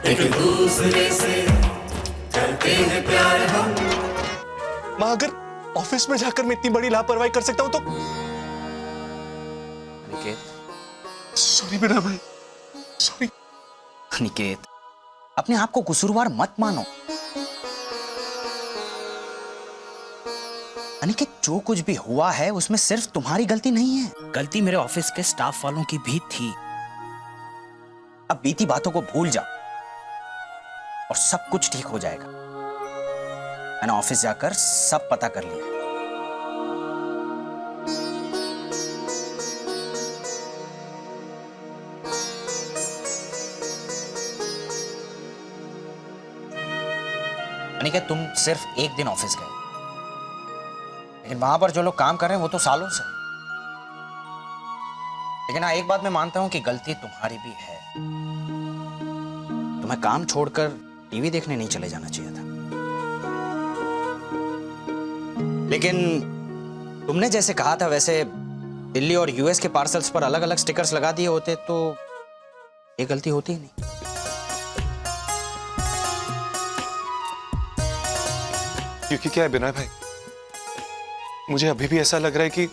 एक दूसरे से करते हैं प्यार हम। माँ, अगर ऑफिस में जाकर मैं इतनी बड़ी लापरवाही कर सकता हूँ तो अनिकेत, सॉरी बेटा भाई, सॉरी। अनिकेत, अपने आप को कसूरवार मत मानो। अनिकेत, जो कुछ भी हुआ है उसमें सिर्फ तुम्हारी गलती नहीं है, गलती मेरे ऑफिस के स्टाफ वालों की भी थी। अब बीती बातों को भूल जाओ और सब कुछ ठीक हो जाएगा। मैंने ऑफिस जाकर सब पता कर लिया। अनिकेत, तुम सिर्फ एक दिन ऑफिस गए, लेकिन वहां पर जो लोग काम कर रहे हैं वो तो सालों से। लेकिन हाँ, एक बात मैं मानता हूं कि गलती तुम्हारी भी है। तुम्हें काम छोड़कर टीवी देखने नहीं चले जाना चाहिए था। लेकिन तुमने जैसे कहा था वैसे दिल्ली और यूएस के पार्सल्स पर अलग अलग स्टिकर्स लगा दिए होते तो ये गलती होती ही नहीं। क्योंकि क्या है विनय भाई, मुझे अभी भी ऐसा लग रहा है कि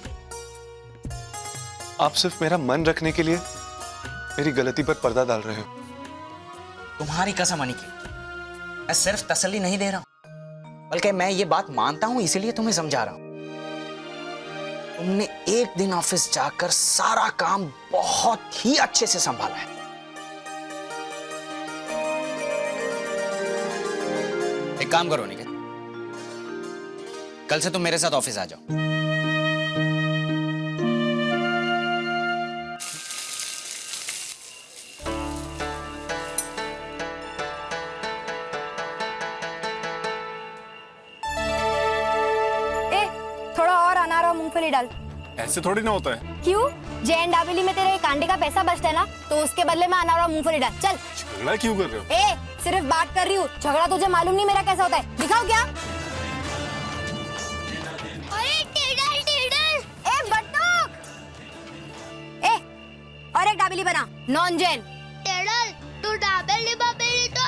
आप सिर्फ मेरा मन रखने के लिए मेरी गलती पर पर्दा डाल रहे हो। तुम्हारी कसम अनिकेत, मैं सिर्फ तसल्ली नहीं दे रहा हूं, बल्कि मैं ये बात मानता हूं, इसीलिए तुम्हें समझा रहा हूं। तुमने एक दिन ऑफिस जाकर सारा काम बहुत ही अच्छे से संभाला है। एक काम करो अनिकेत, कल से तुम मेरे साथ ऑफिस आ जाओ। थोड़ा और अनार और मूंगफली डाल। ऐसे थोड़ी ना होता है। क्यों? जैन डाबेली में तेरे कांडे का पैसा बचता है ना, तो उसके बदले में अनार और मूंगफली डाल। चल। झगड़ा क्यों कर रहे हो? सिर्फ बात कर रही हूँ, झगड़ा तुझे मालूम नहीं मेरा कैसा होता है। दिखाओ क्या? अरे टेढ़ल टेढ़ल। बटुक। और एक डाबेली बना, नॉन जैन। टेढ़ल, तू डाबेली बाबेली तो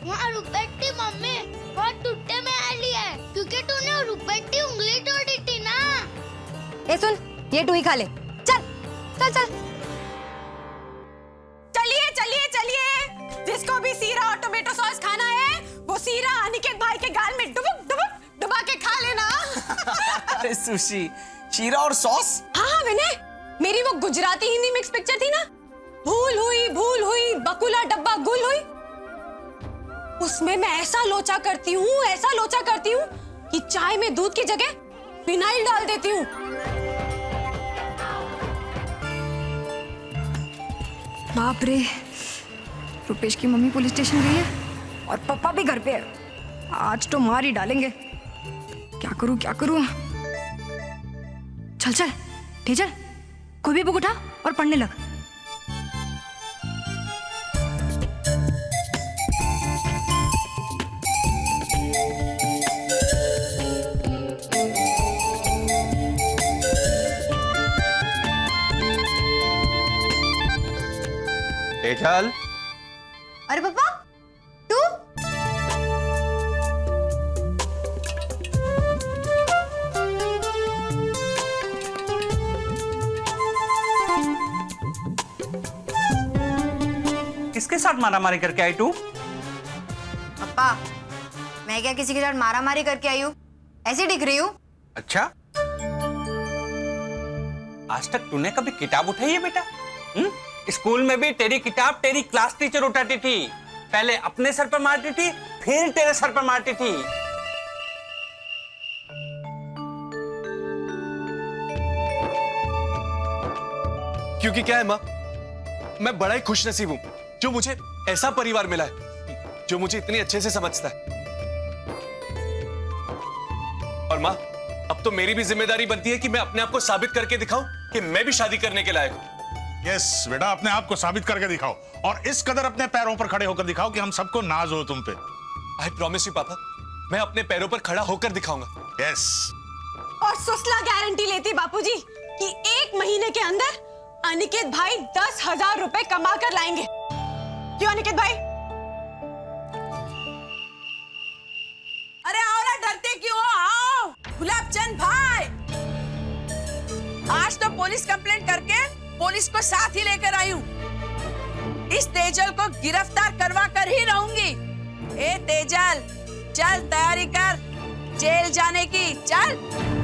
वहाँ रुपेटी मम्मी बहुत टूटे में आली है, क्योंकि तूने रुपेटी उंगली तोड़ी थी ना। सुन, ये तू ही खा ले। चल चल चल। चलिए चलिए चलिए, जिसको भी सीरा और टोमेटो सॉस खाना है वो सीरा अनिकेत भाई के गाल में डुबक डुबक डुबा के खा लेना। अरे सुशी, शीरा और सॉस? हाँ विनय, मेरी वो गुजराती हिंदी मिक्स पिक्चर थी ना, भूल हुई बकुला डब्बा गुल हुई, उसमें मैं ऐसा लोचा करती हूँ कि चाय में दूध की जगह फिनाइल डाल देती हूँ। बाप रे, रुपेश की मम्मी पुलिस स्टेशन गई है और पापा भी घर पे है। आज तो मार ही डालेंगे। क्या करूं क्या करूं? चल चल तेजल, कोई भी बुक उठा और पढ़ने लग। तेजल। अरे पापा, तू? किसके साथ मारामारी करके आई तू? पापा, मैं क्या किसी के साथ मारामारी करके आई हूँ? ऐसे दिख रही हूँ। अच्छा, आज तक तूने कभी किताब उठाई है बेटा? स्कूल में भी तेरी किताब तेरी क्लास टीचर उठाती थी। पहले अपने सर पर मारती थी, फिर तेरे सर पर मारती थी। क्योंकि क्या है माँ, मैं बड़ा ही खुशनसीब हूं जो मुझे ऐसा परिवार मिला है जो मुझे इतनी अच्छे से समझता है। और माँ, अब तो मेरी भी जिम्मेदारी बनती है कि मैं अपने आप को साबित करके दिखाऊं कि मैं भी शादी करने के लायक हूं। यस बेटा, अपने आप को साबित करके दिखाओ और इस कदर अपने पैरों पर खड़े होकर दिखाओ कि हम सबको नाज हो तुम पे। आई प्रॉमिस यू पापा, मैं अपने पैरों पर खड़ा होकर दिखाऊंगा। यस। और सुसला गारंटी लेती बापूजी कि 1 महीने के अंदर अनिकेत भाई 10,000 रुपए कमा कर लाएंगे। क्यों अनिकेत भाई? आज तो पुलिस कंप्लेंट करके पुलिस को साथ ही लेकर आई हूँ। इस तेजल को गिरफ्तार करवा कर ही रहूंगी। ए तेजल, चल तैयारी कर जेल जाने की, चल।